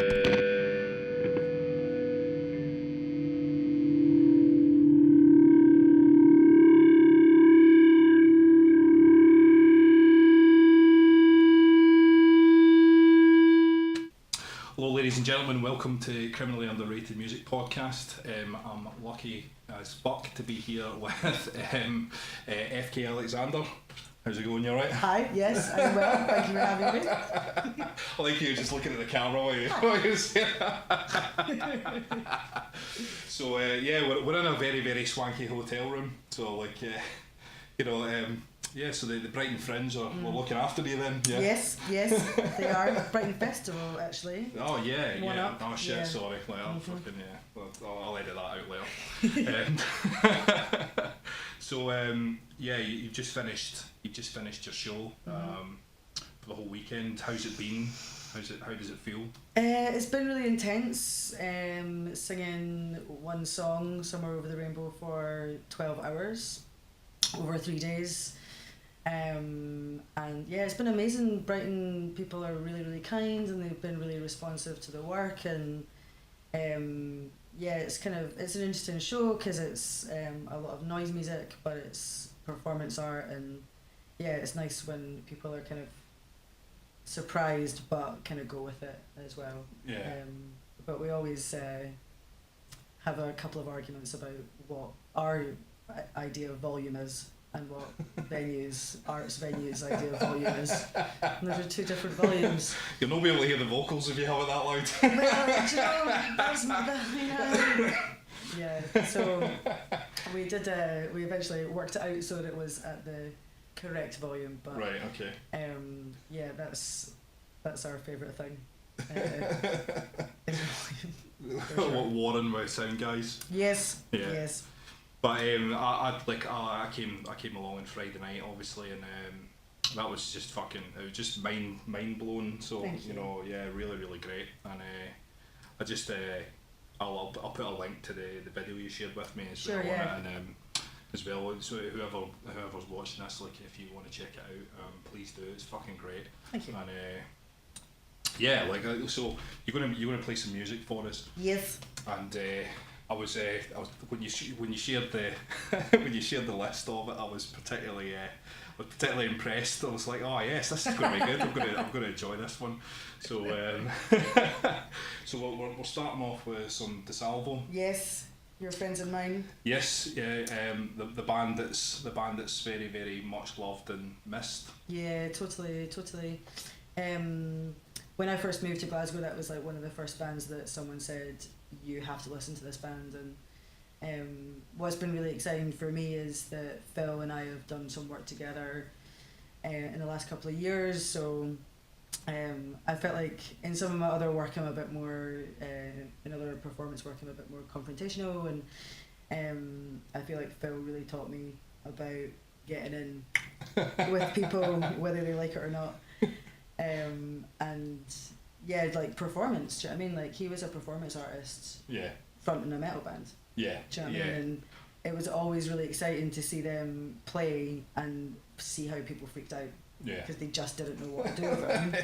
Hello ladies and gentlemen, welcome to Criminally Underrated Music Podcast. I'm lucky as fuck to be here with FK Alexander. How's it going, you alright? Hi, yes, I'm well, thank you for having me. I like you just looking at the camera while you say that. So we're in a very, very swanky hotel room, so like, so the Brighton Fringe are looking after you then, yeah? Yes, they are. Brighton Festival, actually. Oh yeah, One yeah. up. Oh shit, Yeah. sorry. Like, fucking yeah. Well, I'll edit that out later. You've just finished your show for the whole weekend. How's it been? How does it feel? It's been really intense. Singing one song, Somewhere Over the Rainbow, for 12 hours over 3 days. And yeah, it's been amazing. Brighton people are really, really kind, and they've been really responsive to the work, and it's an interesting show because it's a lot of noise music, but it's performance art, and yeah, it's nice when people are kind of surprised but kind of go with it as well. Yeah. But we always have a couple of arguments about what our idea of volume is and what arts venues idea of volume is. And those are two different volumes. You'll not be able to hear the vocals if you have it that loud. Well, do you know, that's yeah, so we eventually worked it out so that it was at the correct volume, but right, okay. That's our favourite thing. What Warren with sound guys? Yes. Yeah. Yes. But I came along on Friday night, obviously, and that was just mind blowing. So Thank you. Really, really great. And I'll put a link to the video you shared with me as Sure, well. yeah. And as well, so whoever's watching this, like, if you want to check it out, please do. It's fucking great. Thank you. And so you're gonna play some music for us. Yes. And I was when you shared the when you shared the list of it, I was particularly impressed. I was like, oh yes, this is going to be good. I'm going to enjoy this one. So so we're starting off with some DeSalvo. Yes, your friends and mine. Yes, yeah. The band that's very, very much loved and missed. Yeah, totally. When I first moved to Glasgow, that was like one of the first bands that someone said, you have to listen to this band. And what's been really exciting for me is that Phil and I have done some work together in the last couple of years. So I felt like in some of my other work I'm a bit more, in other performance work I'm a bit more confrontational, and I feel like Phil really taught me about getting in with people whether they like it or not. And yeah, like performance, do you know what I mean? Like, he was a performance artist, Yeah. fronting a metal band. Yeah. Do you know what I mean? And it was always really exciting to see them play and see how people freaked out. Yeah. Because they just didn't know what to do with him.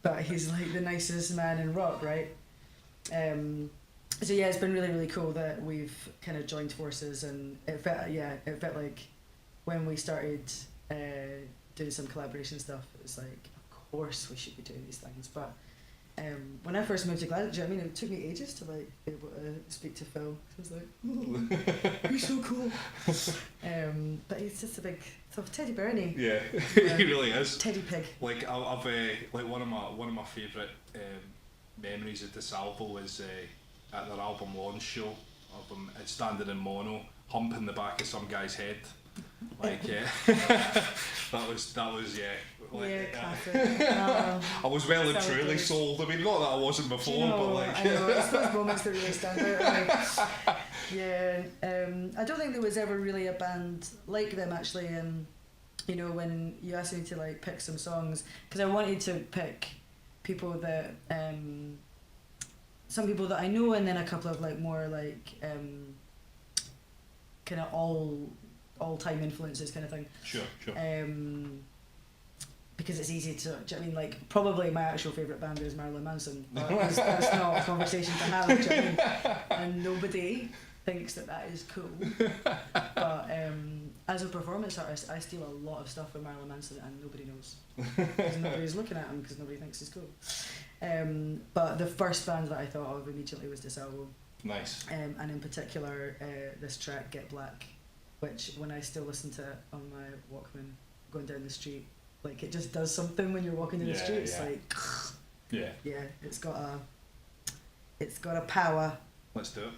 But he's like the nicest man in rock, right? So yeah, it's been really, really cool that we've kind of joined forces, and it felt like when we started doing some collaboration stuff, it was like, of course we should be doing these things. But when I first moved to Glasgow, do you know what I mean? It took me ages to like be able to speak to Phil. I was like, oh, you're so cool. But he's just a big teddy bear, isn't he? Yeah, he really is. Teddy pig. Like I've like one of my favourite memories of DeSalvo is at their album launch show of them standing in mono, humping the back of some guy's head. Like that was yeah. Like, yeah, classic. I was well and truly sold. I mean, not that I wasn't before, but like. I know, it's those moments that really stand out. Yeah, I don't think there was ever really a band like them actually. And you know, when you asked me to like pick some songs, because I wanted to pick people that some people that I know, and then a couple of like more like kind of all time influences kind of thing. Sure. because it's easy to. Do you know what I mean? Like, probably my actual favourite band is Marilyn Manson, but that's not a conversation to have. Do you know what I mean? And nobody thinks that is cool. But as a performance artist, I steal a lot of stuff from Marilyn Manson, and nobody knows. Because nobody's looking at him because nobody thinks he's cool. But the first band that I thought of immediately was DeSalvo. Nice. And in particular, this track Get Black, which when I still listen to it on my Walkman going down the street, like it just does something when you're walking down the street. It's like, yeah, it's got a power. Let's do it.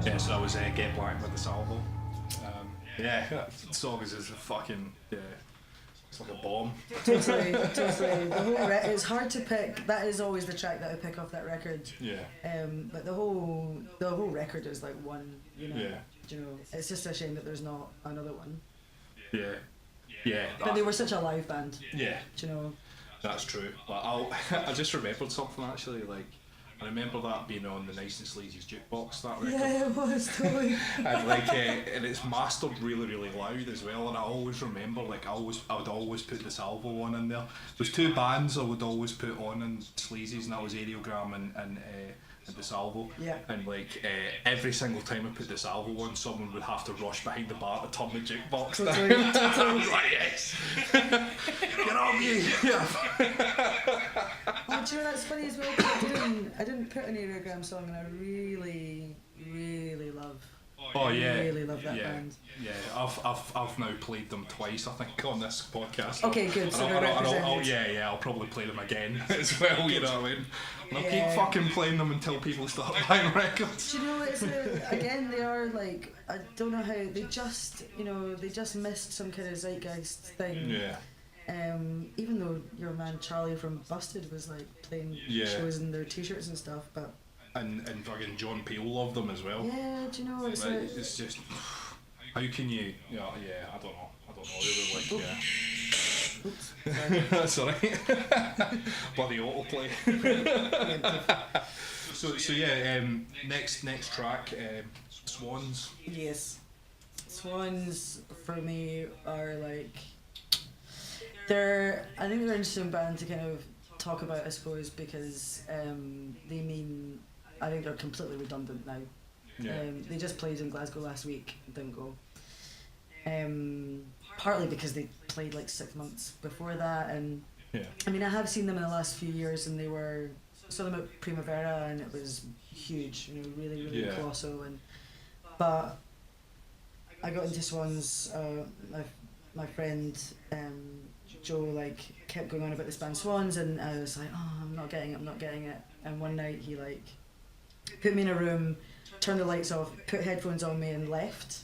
Yeah, so that was Get Black with DeSalvo. Yeah, that song is a fucking, it's like a bomb. Totally. The whole it's hard to pick. That is always the track that I pick off that record. Yeah. But the whole record is like one. You know. Yeah. You know, it's just a shame that there's not another one. Yeah. Yeah. But they were such a live band. Yeah. Do you know? That's true. Like, I just remembered something actually. Like, I remember that being on the Nice and Sleazy's jukebox, that record. Yeah, it was totally. And and it's mastered really, really loud as well. And I always remember, like, I would always put the Salvo one in there. There's two bands I would always put on in Sleazy's, and that was Aerogram and the Salvo. Yeah. And like every single time I put the Salvo on, someone would have to rush behind the bar to turn the jukebox down. I was like, yes, get on me. Yeah. Oh, do you know that's funny as well? I didn't put an Aerogram song, and I really, really love. Oh yeah, I really love that yeah, band. yeah. I've now played them twice, I think, on this podcast. Okay, good. So they're represented. Yeah, I'll probably play them again as well. You know what I mean? And I'll Yeah. keep fucking playing them until people start buying records. Do you know it's again they are like, I don't know how they just missed some kind of zeitgeist thing. Yeah. Even though your man Charlie from Busted was like playing Yeah. shows in their t-shirts and stuff, but And fucking John Peel loved them as well. yeah, do you know it's Like, like, it's just, how can you? Yeah, I don't know. They were like, oops, yeah. Sorry. Bloody autoplay. So yeah. Next track, Swans. yes, Swans for me are like I think they're an interesting band to kind of talk about, I suppose, because I think they're completely redundant now. Yeah. They just played in Glasgow last week, didn't go. Partly because they played like 6 months before that, and Yeah. I mean I have seen them in the last few years, and saw them at Primavera, and it was huge, really, really Yeah. colossal. But I got into Swans. My friend Joe like kept going on about this band Swans, and I was like, oh, I'm not getting it. And one night he like put me in a room, turned the lights off, put headphones on me, and left.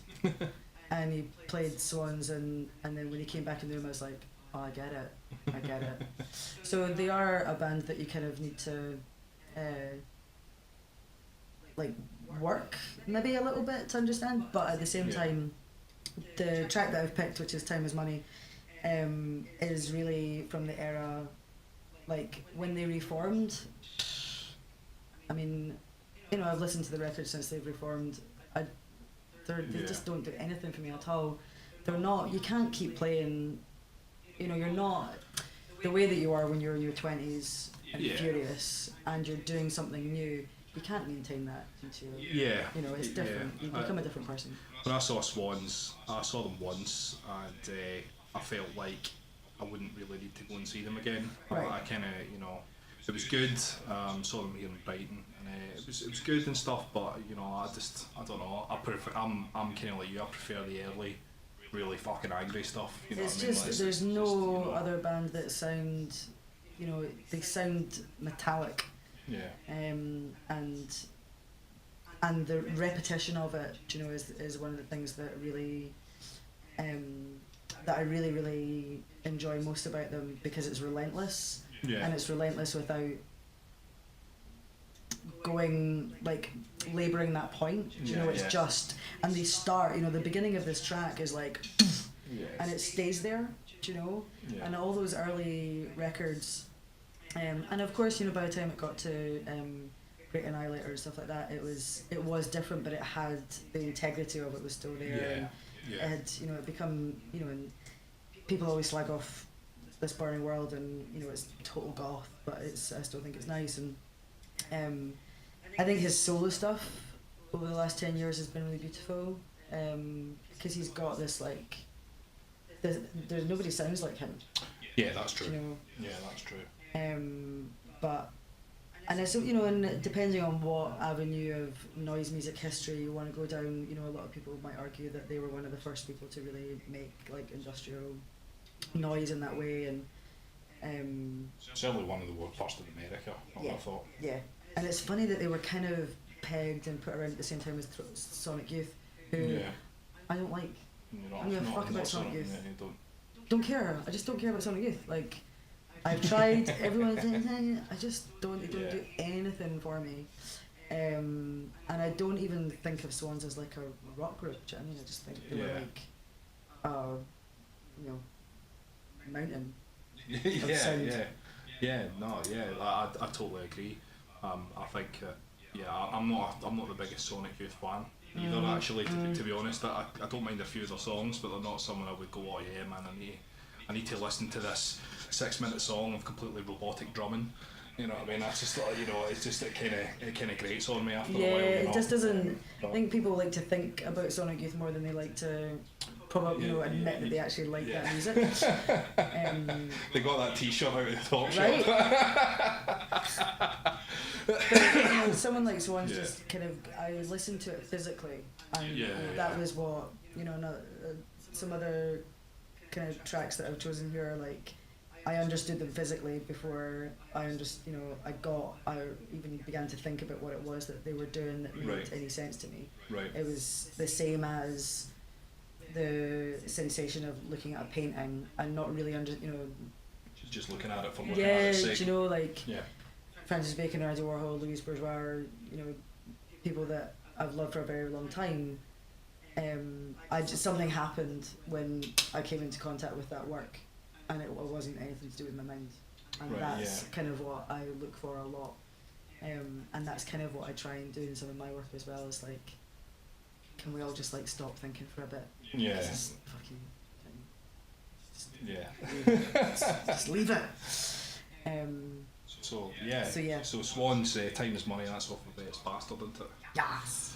And he played Swans, and then when he came back in the room, I was like, oh, I get it. So they are a band that you kind of need to like work maybe a little bit to understand, but at the same Yeah. time, the track that I've picked, which is Time Is Money, is really from the era like when they reformed. I mean, I've listened to the record since they've reformed. They just don't do anything for me at all. They're not. You can't keep playing. You're not the way that you are when you're in your 20s and Yeah. furious, and you're doing something new. You can't maintain that until Yeah. it's different. Yeah. You become a different person. When I saw Swans, I saw them once, and I felt like I wouldn't really need to go and see them again. Right. I kind of, it was good. Saw them here in Brighton, and it was good and stuff. But I don't know. I'm kind of like you. I prefer the early, really fucking angry stuff. You know It's what I mean? just Like, there's no other band that sound, they sound metallic. Yeah. And the repetition of it, is one of the things that really, that I really, really enjoy most about them, because it's relentless. Yeah. And it's relentless without going like labouring that point. It's Yeah. just, and they start. The beginning of this track is like, Yeah. and it stays there. Yeah. And all those early records, and of course, by the time it got to Great Annihilator and stuff like that, it was different, but it had the integrity of it was still there. And Yeah. it had, it become, and people always slag off This Burning World, and it's total goth, but I still think it's nice. And I think his solo stuff over the last 10 years has been really beautiful, because he's got this like, there's nobody sounds like him. Yeah, that's true. Yeah, that's true. But, and it's, and depending on what avenue of noise music history you want to go down, a lot of people might argue that they were one of the first people to really make like industrial noise in that way, and Certainly one of the first in America, I Yeah. thought. yeah. And it's funny that they were kind of pegged and put around at the same time as Sonic Youth, who Yeah. I don't like. You're I don't give a fuck about Sonic Youth. Yeah, you don't. Don't care. I just don't care about Sonic Youth. Like, I've tried. Everyone's saying, I just don't. They don't do anything for me. And I don't even think of Swans as like a rock group. Do you know what I mean? I just think they were Yeah. like, mountain. yeah, sound. yeah, no, yeah. I totally agree. I think I'm not the biggest Sonic Youth fan either. Actually, to be honest, I don't mind a few of their songs, but they're not someone I would go, oh yeah, man, I need to listen to this 6-minute song of completely robotic drumming. You know what I mean? That's just like, it's just it kind of grates on me after a while. It just doesn't. I think people like to think about Sonic Youth more than they like to probably admit that they actually like that music. They got that T-shirt out of the top right? shop. But, someone like Swans just kind of, I listened to it physically, and that was what some other kind of tracks that I've chosen here are like. I understood them physically before I even began to think about what it was that they were doing that made any sense to me. Right. It was the same as the sensation of looking at a painting and not really just looking at it for looking at its sake. Francis Bacon, Andy Warhol, Louis Bourgeois, people that I've loved for a very long time. Something happened when I came into contact with that work. And it wasn't anything to do with my mind, and that's kind of what I look for a lot, and that's kind of what I try and do in some of my work as well. Is like, can we all just like stop thinking for a bit? Yeah. Just fucking. Just leave it. So Swans, Time Is Money. That's off of It's Bastard, isn't it? Yes.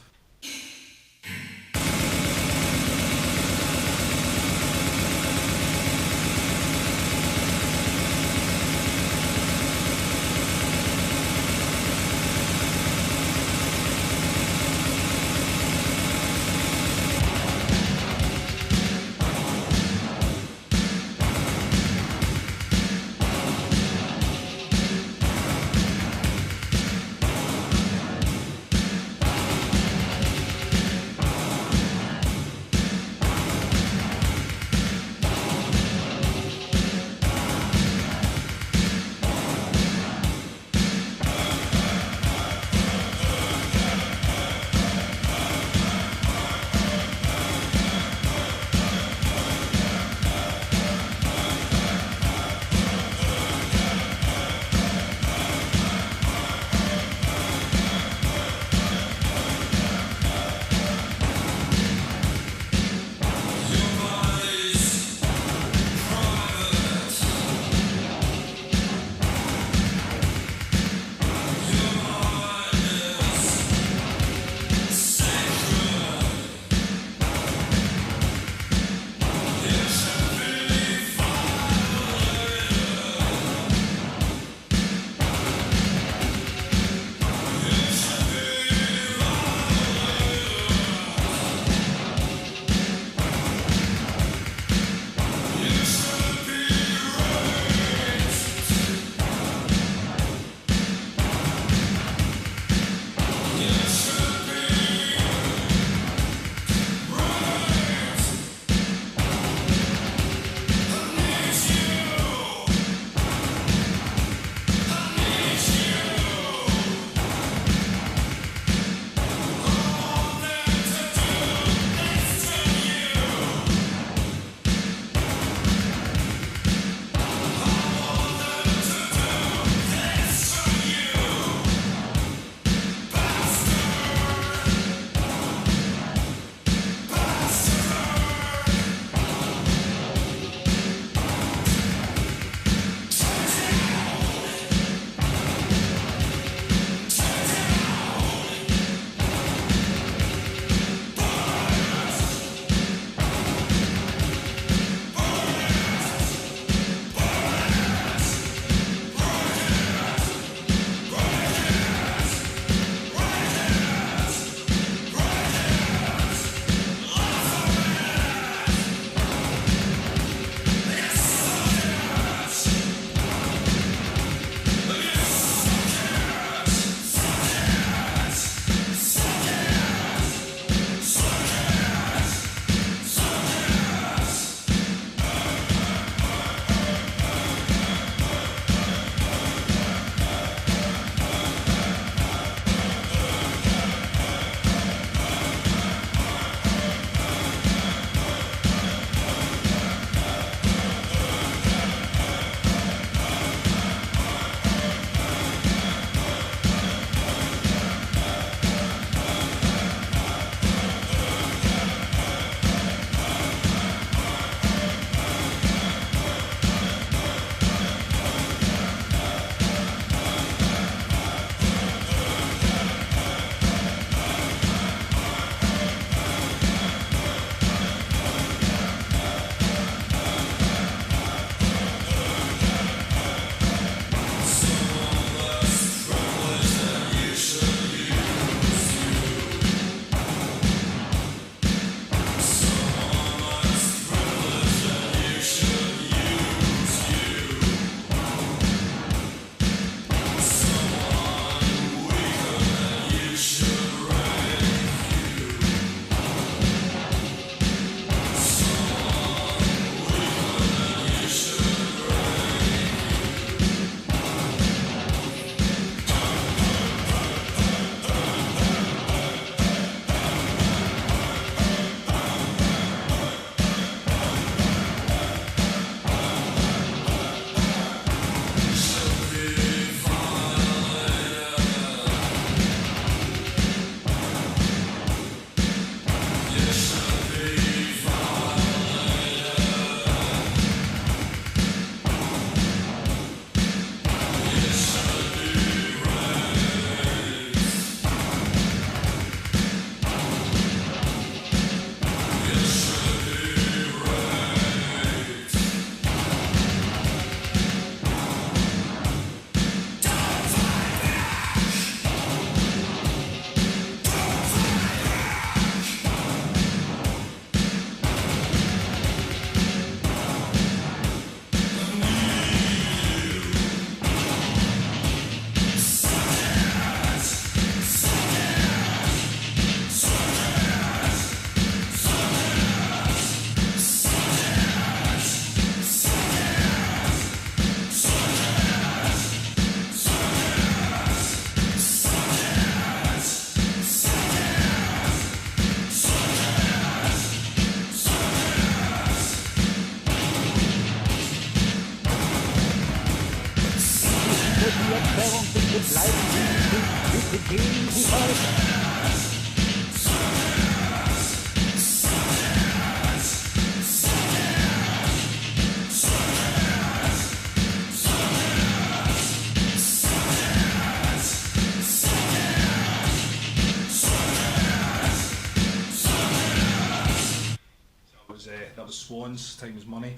That was Swans, Time is Money.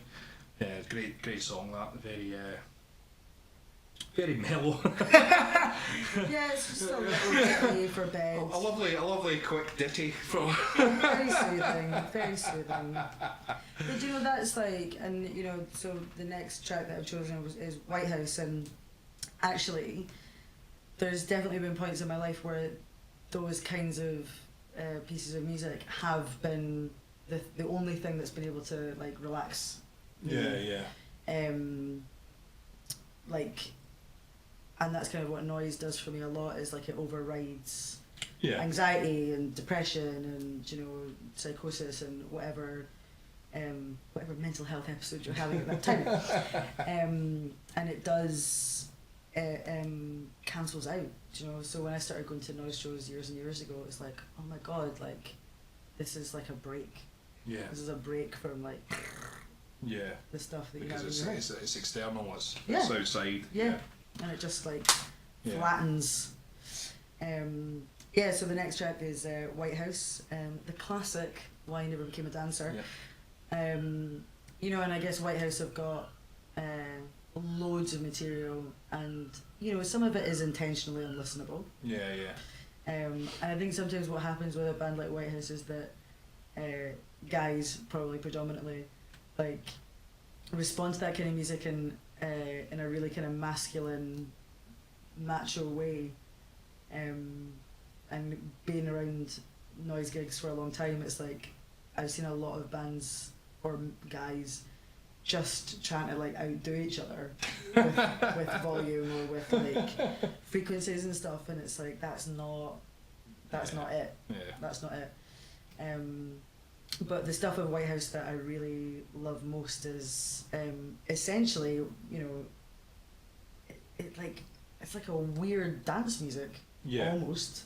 Great song that. Very mellow. Yeah, it's just a little ditty for bed. A lovely quick ditty from. Very soothing, very soothing. But you know, that's like, and you know, so the next track that I've chosen is White House, and actually, there's definitely been points in my life where those kinds of pieces of music have been the only thing that's been able to like relax me. Like, and that's kind of what noise does for me a lot, is like it overrides anxiety and depression and, you know, psychosis and whatever mental health episode you're having at that time. And it does, cancels out, you know. So when I started going to noise shows years and years ago, it's like, oh my god, like, this is like a break. Yeah. This is a break from like the stuff that because you have in your head. it's external, it's outside. Yeah. And it just like flattens. So the next track is White House, the classic Why I Never Became a Dancer. You know, and I guess White House have got loads of material, and you know, some of it is intentionally unlistenable. And I think sometimes what happens with a band like White House is that guys, probably predominantly, like respond to that kind of music in a really kind of masculine, macho way. And being around noise gigs for a long time, it's like I've seen a lot of bands or guys just trying to like outdo each other with volume or with like frequencies and stuff, and it's like that's not it. That's not it. But the stuff of White House that I really love most is essentially, you know, it's like a weird dance music almost.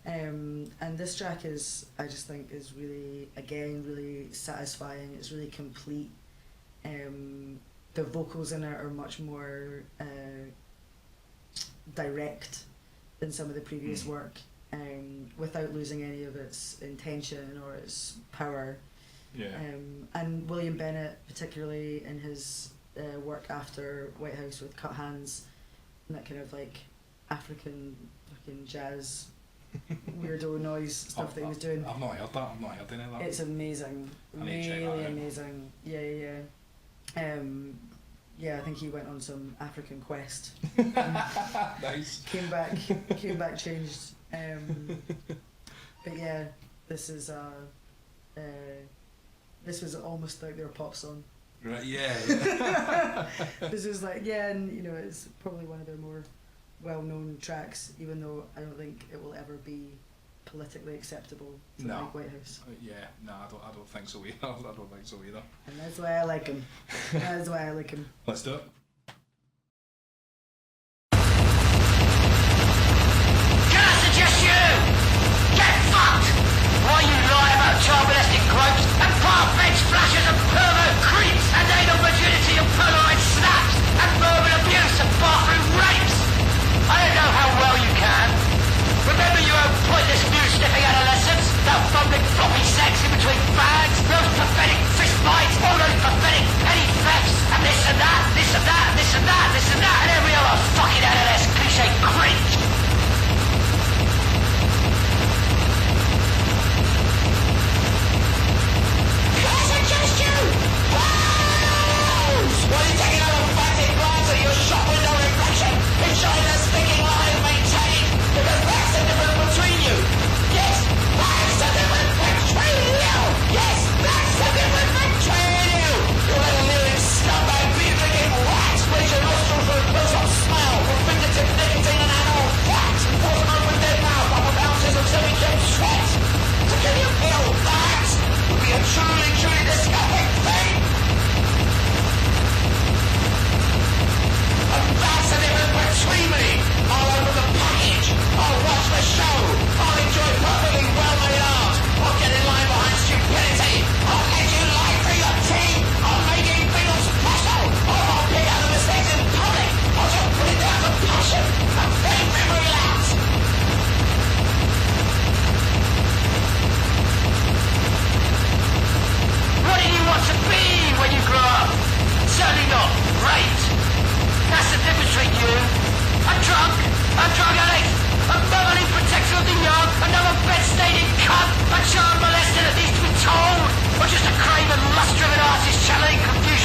And this track is, I just think, is really, again, really satisfying. It's really complete. The vocals in it are much more direct than some of the previous work. Without losing any of its intention or its power. And William Bennett, particularly in his work after White House with Cut Hands, and that kind of like African fucking jazz weirdo noise stuff that he was doing. I've not heard that. I've not heard any of that. It's amazing. Really amazing. Yeah. I think he went on some African quest. Nice. Came back changed. But yeah, this was almost like their pop song. Right. Yeah. This is like, and you know, it's probably one of their more well-known tracks, even though I don't think it will ever be politically acceptable to like White House. I don't think so either. I don't think so either. And that's why I like him. That's why I like him. Let's do it. Why you lie about child molesting gropes and far-fetched flashes of pervert creeps and anal virginity and Polaroid snaps and verbal abuse and bathroom rapes? I don't know how well you can. Remember your own pointless mule-sniffing adolescence? That fumbling floppy sex in between bags? Those pathetic fist bites? All those pathetic petty thefts? And this and that, this and that, this and that, this and that, and every other fucking adolescent cliche cringe? Why are you taking out a fucking glance at your shop window reflection, ensuring the stinking line is maintained? Because that's the difference between you. Yes, that's the difference between you. Yes, that's the difference between you. You little living scumbag, beer drinking rats, raise your nostrils for a close-up smell from fingertip nicotine and anal.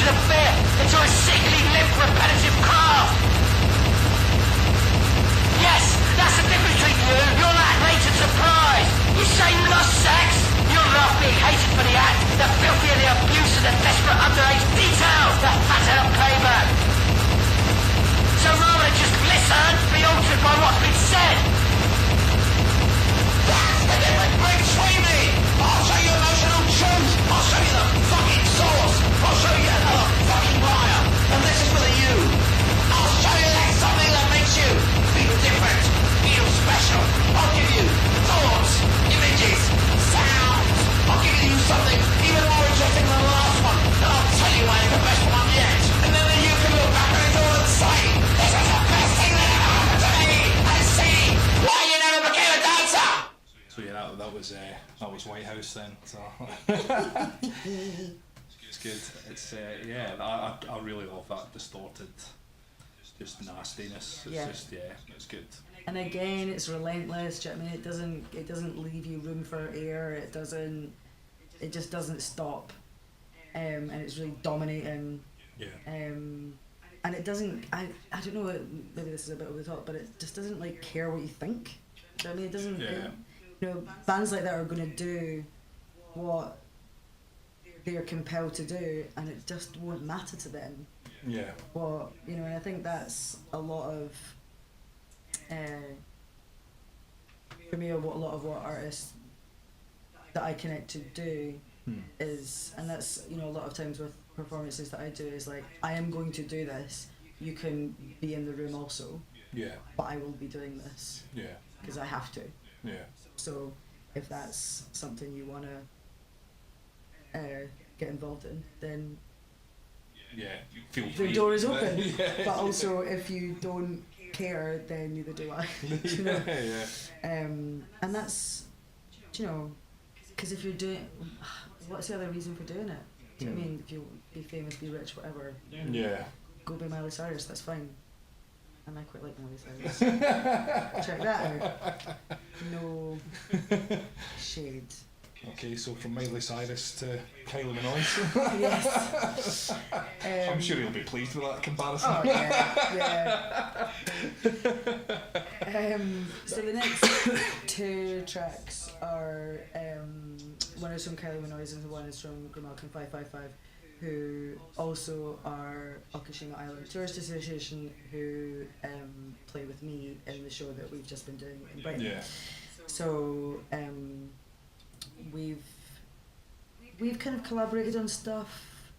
confusion of fear into a sickly, limp, repetitive craft. Yes, that's the difference between you. You're that latent surprise. You say you lost sex. You're not being hated for the act, the filthy and the abuse and the desperate underage details, the fatter the payback. So rather than just listen, be altered by what's been said. That's the difference between me. I'll show you emotional truth. I'll show you the fucking source. I'll show you another fucking liar. And this is for the you. I'll show you there's something that makes you feel different, feel special. I'll give you thoughts, images, sounds. I'll give you something even more interesting than the last one. And I'll tell you why it's the best one yet. And then you can look back at it all and say, this is the best thing that ever happened to me. And see why you never became a dancer. So yeah, that was White House then. So it's good. It's yeah, I really love that distorted, just nastiness. It's just it's good. And again, it's relentless. Do you know what I mean? It doesn't leave you room for error. It just doesn't stop. And it's really dominating. Yeah. And it doesn't. I don't know. Maybe this is a bit over the top, but it just doesn't like care what you think. Do you know what I mean? It doesn't. Yeah. You know, bands like that are going to do what they're compelled to do, and it just won't matter to them. Yeah. Well, you know, and I think that's a lot of. For me, what a lot of what artists that I connect to do is, and that's, you know, a lot of times with performances that I do is like, I am going to do this. You can be in the room also. Yeah. But I will be doing this. Yeah. Because I have to. Yeah. So if that's something you want to get involved in, then Yeah. Feel free. the door is open. Yeah. But also, if you don't care, then neither do I. You know? Yeah. And that's, you know, because if you're doing, what's the other reason for doing it? Do you know what I mean? If you be famous, be rich, whatever. Yeah. Go be Miley Cyrus. That's fine. And I quite like Miley Cyrus. Check that out. No shade. Okay, so from Miley Cyrus to Kylie Minoise. Yes. I'm sure he'll be pleased with that comparison. Oh yeah, yeah. So the next two tracks are one is from Kylie Minoise and one is from Grimalkin 555, who also are Okashima Island Tourist Association, who play with me in the show that we've just been doing in Brighton. Yeah. So we've kind of collaborated on stuff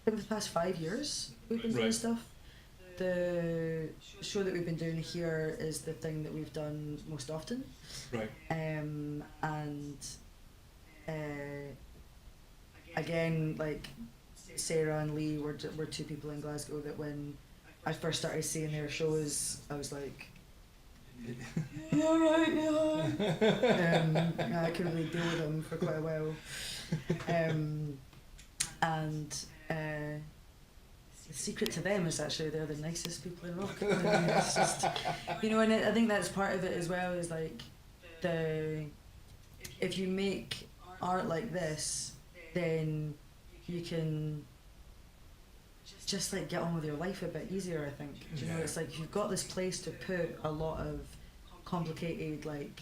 over the past 5 years. We've been doing Right. stuff. The show that we've been doing here is the thing that we've done most often. Right. And again, like Sarah and Lee were two people in Glasgow that when I first started seeing their shows, I was like, yeah, right, yeah. I couldn't really deal with them for quite a while. The secret to them is actually they're the nicest people in rock. It's just, you know, and I think that's part of it as well, is like if you make art like this, then you can just like get on with your life a bit easier, I think. Do you know, it's like you've got this place to put a lot of complicated like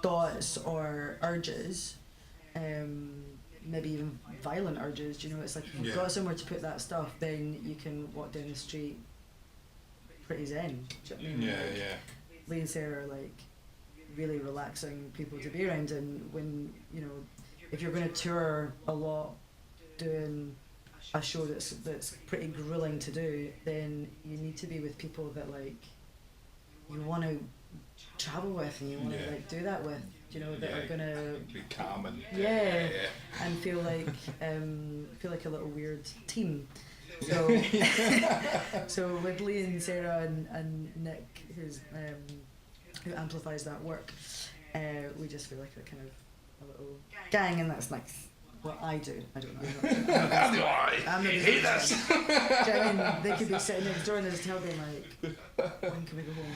thoughts or urges, maybe even violent urges. Do you know, it's like if you've got somewhere to put that stuff, then you can walk down the street pretty zen. Do you know what I mean? Yeah, yeah. Lee and Sarah are like really relaxing people to be around, and when, you know, if you're going to tour a lot doing a show that's pretty grueling to do, then you need to be with people that like you want to travel with and you want to like do that with, you know, that are gonna be calm and and feel like a little weird team. So so with Lee and Sarah and Nick, who amplifies that work, we just feel like a kind of a little gang, and that's nice. Well, I do. I don't know. How do I? I'm not hate this. Do you know what I mean? They could be sitting next door and there's a tail being like, when can we go home?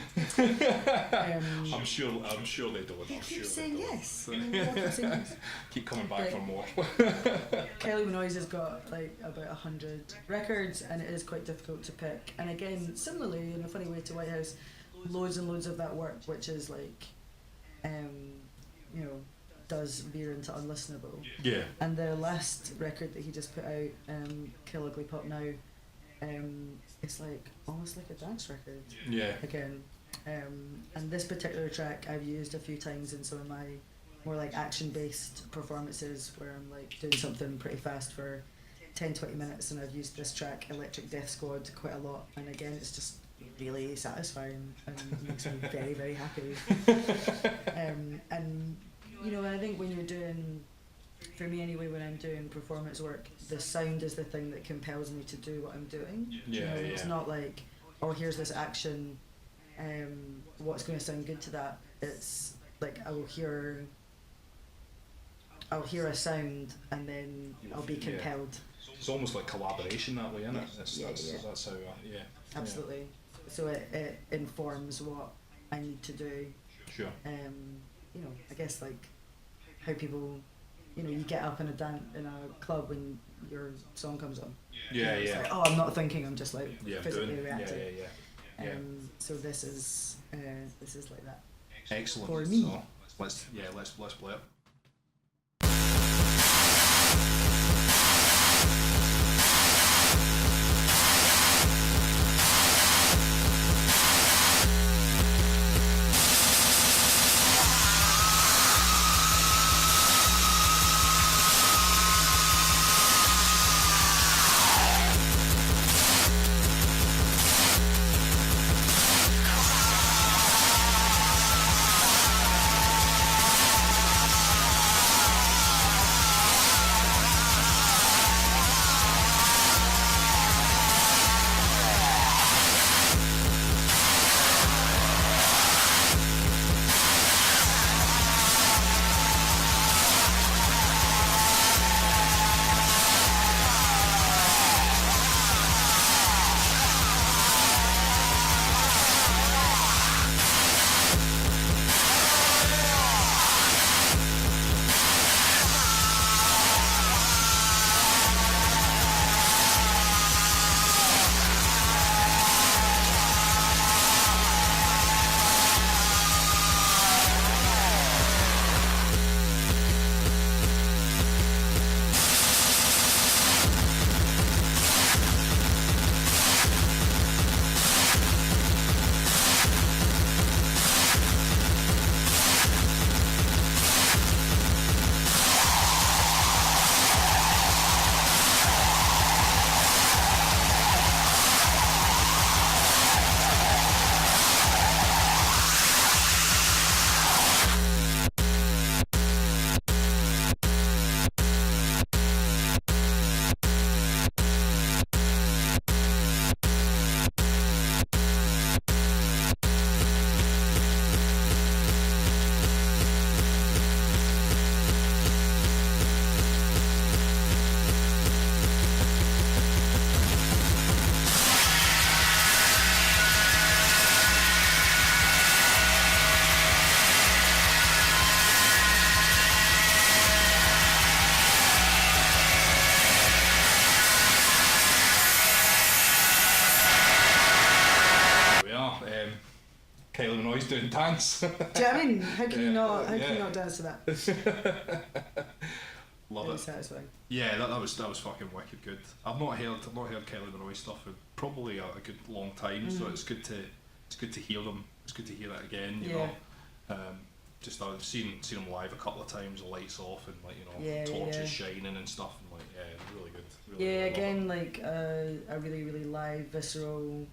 I'm sure they don't. They I'm keep sure saying they don't. yes. They keep saying yes. Keep coming back for more. Kylie Minoise has got like about 100 records, and it is quite difficult to pick. And again, similarly, in a funny way to Whitehouse, loads and loads of that work, which is like, you know, does veer into unlistenable. Yeah. And the last record that he just put out, Kill Ugly Pop Now, it's like almost like a dance record. Yeah. Again, and this particular track I've used a few times in some of my more like action-based performances where I'm like doing something pretty fast for 10-20 minutes, and I've used this track Electric Death Squad quite a lot, and again it's just really satisfying and makes me very, very happy. And you know, I think when you're doing, for me anyway, when I'm doing performance work, the sound is the thing that compels me to do what I'm doing. Yeah, you know, yeah. It's not like, oh, here's this action, what's going to sound good to that? It's like I'll hear a sound and then I'll be compelled. It's almost like collaboration that way, isn't it? Yeah. That's how. Yeah. Absolutely. So it informs what I need to do. Sure. You know, I guess like how people, you know, you get up in a club when your song comes on. Yeah, It's yeah. like, oh, I'm not thinking, I'm just like Yeah, physically doing. reacting. Yeah. So this is like that. Excellent. For me. So let's play it. Kylie Minoise doing dance. Do you know what I mean? How can you not? How can you not dance to that? Love Really it. satisfying. Yeah, that was fucking wicked good. I've not heard Kylie Minoise stuff in probably a good long time, so it's good to hear them. It's good to hear it again. You know, just I've seen them live a couple of times, the lights off and like torches shining and stuff, and like really good. Really Again, like a really really live, visceral,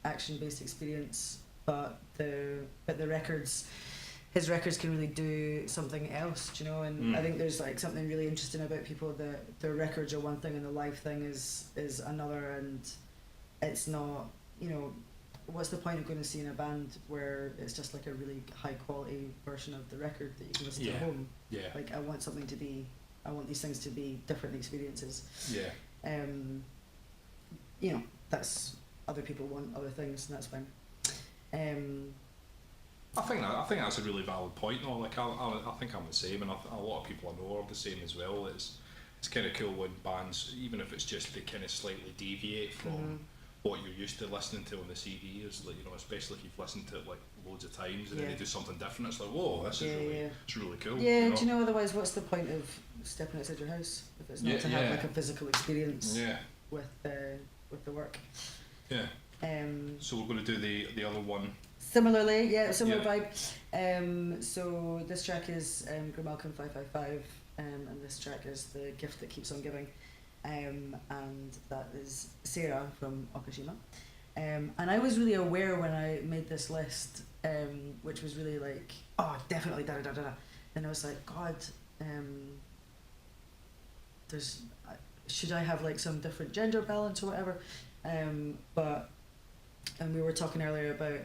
action based experience, but the records. His records can really do something else, do you know? And I think there's like something really interesting about people that their records are one thing and the live thing is another, and it's not, what's the point of going to see in a band where it's just like a really high quality version of the record that you can listen to at home? Yeah. Like I want something to be I want these things to be different experiences. Yeah. You know, that's other people want other things, and that's fine. I think that's a really valid point though. Like I think I'm the same, and a lot of people I know are the same as well. It's kind of cool when bands, even if it's just they kind of slightly deviate from what you're used to listening to on the CD, is like, you know, especially if you've listened to it like loads of times and then they do something different. It's like, whoa, this is really it's really cool. Yeah, you know? do you know, otherwise what's the point of stepping outside your house if it's not to have like a physical experience with the work? Yeah. So we're going to do the other one. Similarly, similar vibe. So this track is Grimalkin 555, and this track is The Gift That Keeps On Giving, and that is Sarah from Okashima. And I was really aware when I made this list, which was really like, oh, definitely da da da da. And I was like, God, should I have like some different gender balance or whatever? And we were talking earlier about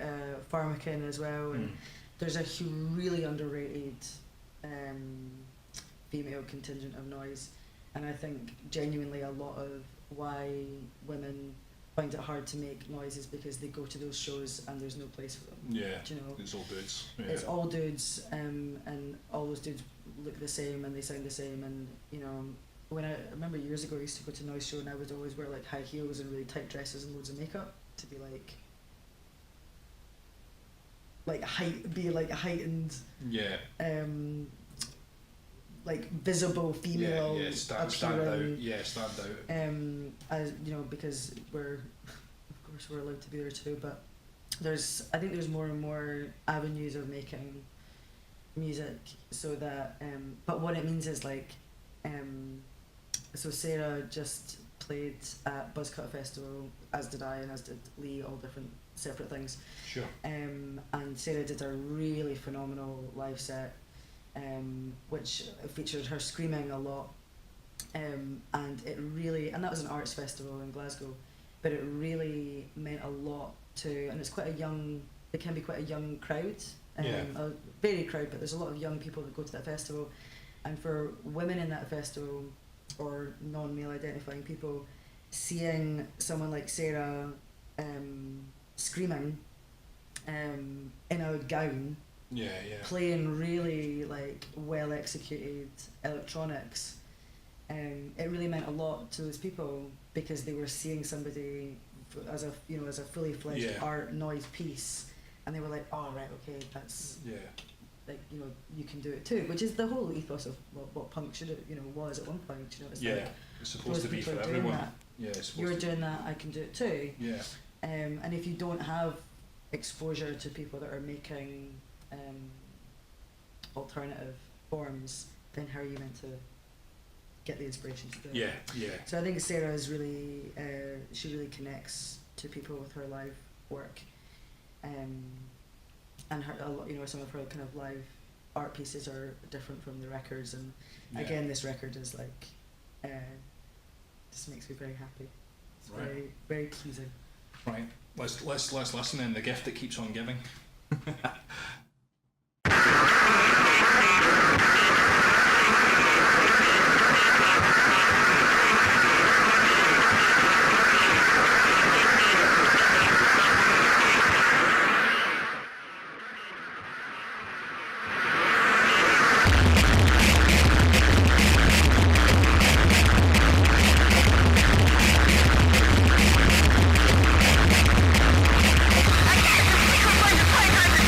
Pharmakin as well, and there's a really underrated female contingent of noise, and I think genuinely a lot of why women find it hard to make noise is because they go to those shows and there's no place for them. Yeah, do you know? It's all dudes. Yeah. It's all dudes, and all those dudes look the same and they sound the same, and you know. When I remember years ago, I used to go to a noise show and I would always wear like high heels and really tight dresses and loads of makeup to be like heightened, like visible female stand out. As you know, because of course we're allowed to be there too, but I think there's more and more avenues of making music so that but what it means is like so Sarah just played at Buzzcut Festival, as did I and as did Lee, all different separate things. Sure. And Sarah did a really phenomenal live set, which featured her screaming a lot, and that was an arts festival in Glasgow, but it really meant a lot to, and it can be quite a young crowd, a varied crowd, but there's a lot of young people that go to that festival, and for women in that festival, or non-male identifying people, seeing someone like Sarah screaming in a gown, playing really like well executed electronics, it really meant a lot to those people because they were seeing somebody as a fully fledged art noise piece, and they were like, oh right, okay, that's like, you know, you can do it too, which is the whole ethos of what punk should have, you know, was at one point. You know, it's like, it's supposed to be for everyone. You're doing that, I can do it too. And if you don't have exposure to people that are making alternative forms, then how are you meant to get the inspiration to do it? So I think Sarah is really she really connects to people with her live work, and her, you know, some of her kind of live art pieces are different from the records, and again, this record is like just makes me very happy. It's very, very pleasing. Right, let's listen in. The Gift That Keeps On Giving. I guess the secret was to play time to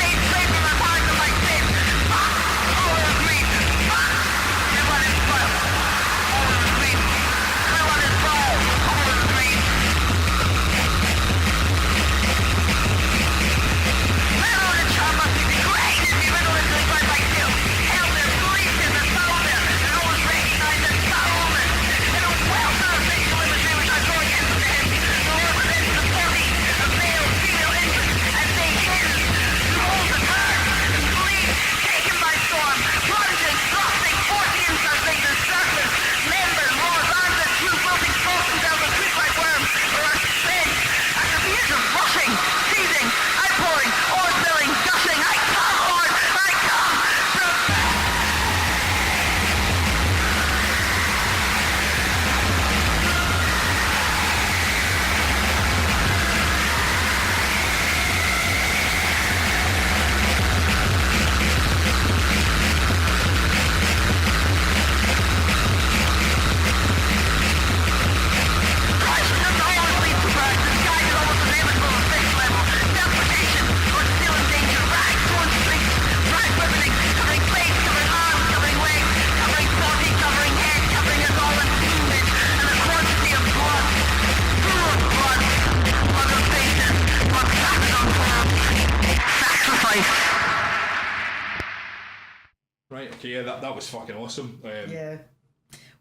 Right. Okay. Yeah. That was fucking awesome. Yeah.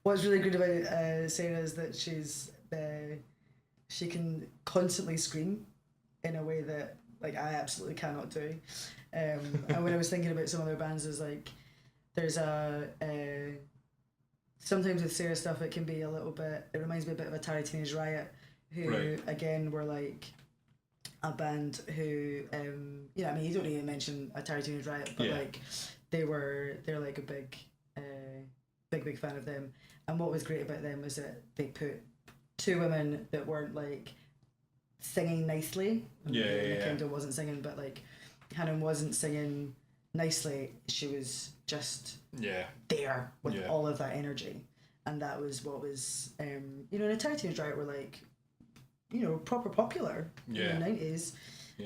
What's really good about Sarah is that she can constantly scream in a way that like I absolutely cannot do. And when I was thinking about some other bands, is like there's sometimes with Sarah stuff it can be a little bit. It reminds me a bit of a Teenage Riot, who again were like a band who you know, I mean, you don't even mention a Teenage Riot, but like they're like a big fan of them. And what was great about them was that they put two women that weren't like singing nicely. Kendall wasn't singing, but like Hannah wasn't singing nicely. She was just there with all of that energy, and that was what was you know, in a Teenage Riot were like, you know, proper popular in the 90s.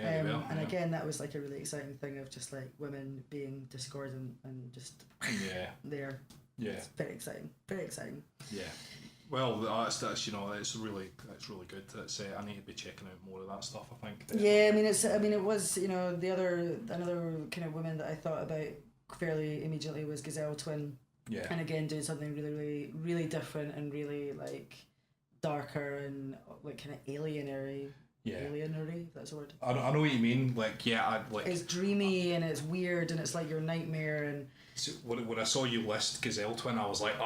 And again, that was like a really exciting thing of just like women being discordant and just there. Yeah, it's very exciting. Very exciting. Yeah. Well, that's you know, it's really good. I need to be checking out more of that stuff, I think. Yeah, I mean it was, you know, another kind of woman that I thought about fairly immediately was Gazelle Twin. Yeah. And again, doing something really different and really like darker and like kind of alienary. Yeah. Alienary, if that's a word. I know what you mean. Like, it's dreamy and it's weird and it's like your nightmare. And so when I saw you list Gazelle Twin, I was like,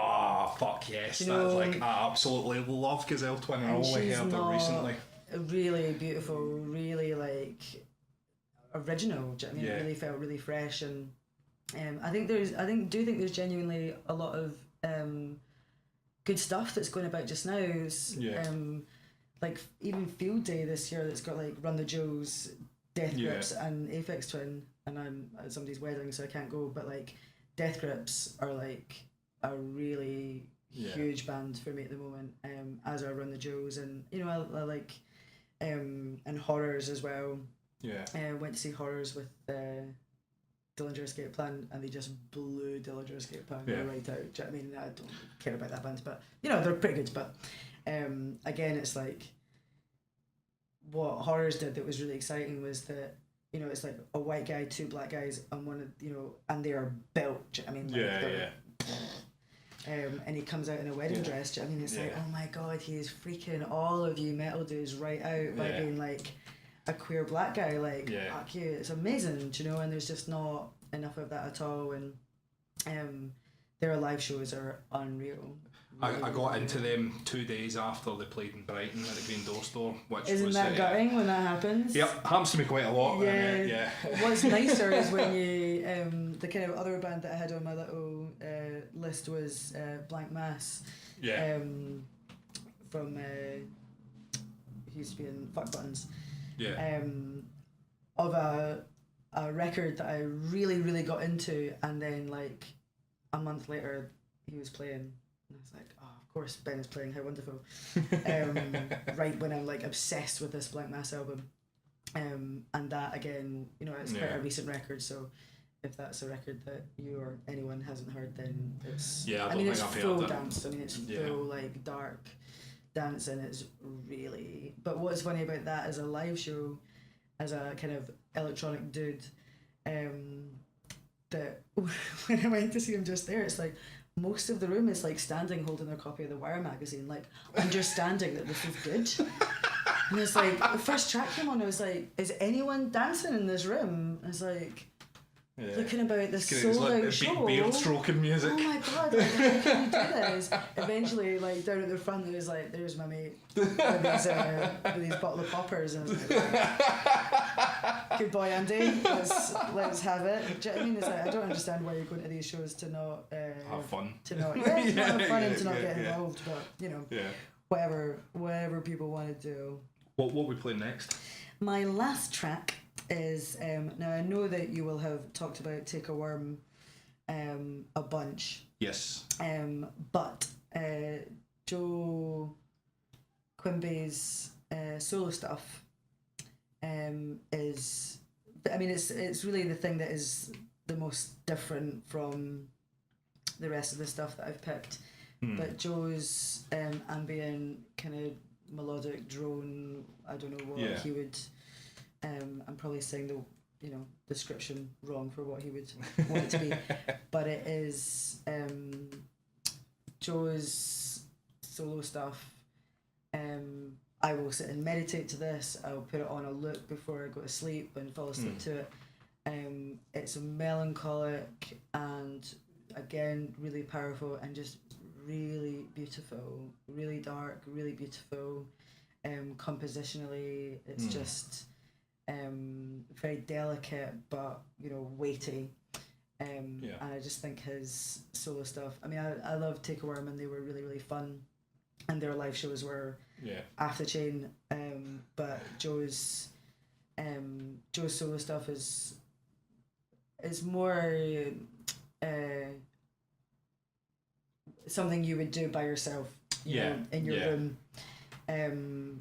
fuck yes, that's like, I absolutely love Gazelle Twin, and I only heard her recently. Really beautiful, really like original. Do you know what I mean? It really felt really fresh, and I think there's genuinely a lot of good stuff that's going about just now. Like even Field Day this year that's got like Run the Jewels, Death Grips and Aphex Twin, and I'm at somebody's wedding so I can't go, but like Death Grips are like a really huge band for me at the moment, as are Run the Jewels, and you know I like and Horrors as well. Went to see Horrors with Dillinger Escape Plan, and they just blew Dillinger Escape Plan right out. Do you know what I mean? I don't care about that band, but you know they're pretty good. But again, it's like what Horrors did that was really exciting was that, you know, it's like a white guy, two black guys, and one of, you know, and they are built. Do you know what I mean? Like and he comes out in a wedding dress. Do you know what I mean? It's like, oh my god, he is freaking all of you metal dudes right out by being like a queer black guy. Like, fuck you, it's amazing. Do you know? And there's just not enough of that at all. And their live shows are unreal. I got into them 2 days after they played in Brighton at the Green Door Store, which Isn't that gutting when that happens? Yep, happens to me quite a lot. Yeah. What's nicer is when you the kind of other band that I had on my little list was Blank Mass. Yeah. From who used to be in Fuck Buttons. Yeah. Of a record that I really got into, and then like a month later he was playing. And I was like, oh, of course Ben is playing, how wonderful. Right when I'm like obsessed with this Blank Mass album. And that again, you know, it's quite a recent record, so if that's a record that you or anyone hasn't heard, then it's I mean it's full dance. I mean it's full like dark dance, and it's really, but what's funny about that as a live show, as a kind of electronic dude, that when I went to see him just there, it's like most of the room is like standing holding their copy of the Wire magazine, like understanding that this is good. And it's like the first track came on, I was like, is anyone dancing in this room? I was like looking about this sold out show. Beard stroking music. Oh my god, like, how can you do this? Eventually, like down at the front, there was like, there's my mate with these bottle of poppers, and I was like, good boy Andy, let's have it. Do you know what I mean? It's like, I don't understand why you're going to these shows to not have fun, to not have fun and to not get involved, but you know, whatever people want to do. What we play next? My last track is now I know that you will have talked about Take a Worm a bunch. Yes. But Joe Quimby's solo stuff is, I mean, it's really the thing that is the most different from the rest of the stuff that I've picked. But Joe's ambient kind of melodic drone, I don't know what he would. I'm probably saying description wrong for what he would want it to be, but it is Joe's solo stuff. I will sit and meditate to this. I'll put it on a loop before I go to sleep and fall asleep to it. It's melancholic and again really powerful and just really beautiful, really dark, really beautiful. Compositionally, it's just very delicate but weighty. And I just think his solo stuff. I mean, I love Take a Worm, and they were really, really fun, and their live shows were off the chain. But Joe's solo stuff is more something you would do by yourself, in your room.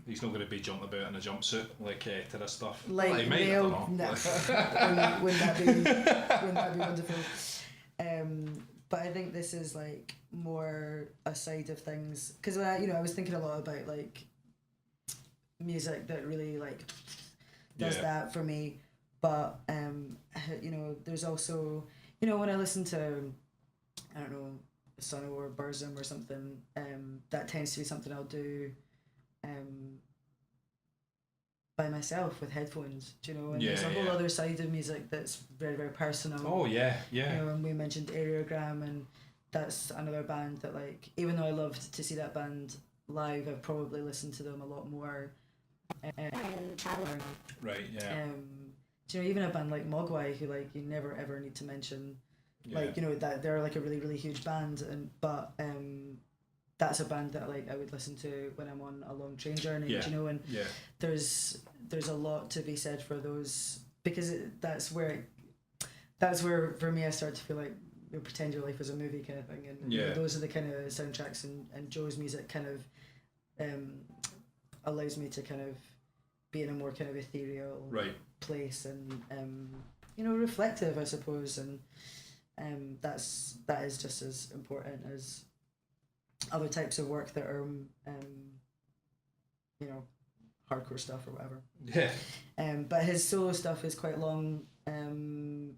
He's not going to be jumping about in a jumpsuit like to this stuff. Like well, he might, I don't know. Wouldn't that be wonderful? But I think this is like more a side of things, because I was thinking a lot about like music that really like does that for me. But there's also when I listen to I don't know Son or Burzum or something, that tends to be something I'll do by myself with headphones, and there's a whole other side of music that's very, very personal. Oh yeah. And we mentioned Aerogram, and that's another band that, like, even though I loved to see that band live, I've probably listened to them a lot more. Right. Yeah. Even a band like Mogwai, who like you never ever need to mention, that they're like a really, really huge band, but that's a band that like I would listen to when I'm on a long train journey, and there's a lot to be said for those, because that's where for me I start to feel like pretend your life is a movie kind of thing, and those are the kind of soundtracks, and Joe's music kind of allows me to kind of be in a more kind of ethereal place and reflective, I suppose, and that is just as important as other types of work that are hardcore stuff or whatever. But his solo stuff is quite long, and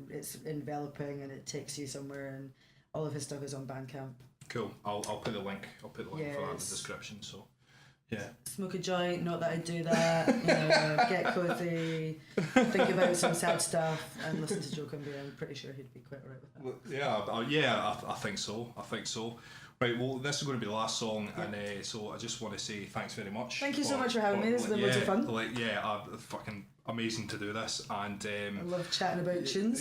it's enveloping, and it takes you somewhere, and all of his stuff is on Bandcamp. Cool. I'll put the link for that in the description. So smoke a joint, not that I do that, get cozy, think about some sad stuff, and listen to Joe Quimby. I'm pretty sure he'd be quite alright with that. I think so. Right, well, this is going to be the last song, and so I just want to say thanks very much. Thank you so much for having me. This has been loads of fun. Fucking amazing to do this, and I love chatting about tunes.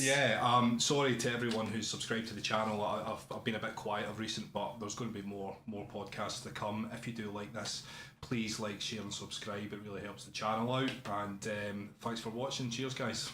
Sorry to everyone who's subscribed to the channel. I've been a bit quiet of recent, but there's going to be more podcasts to come. If you do like this, please like, share, and subscribe. It really helps the channel out. And thanks for watching. Cheers, guys.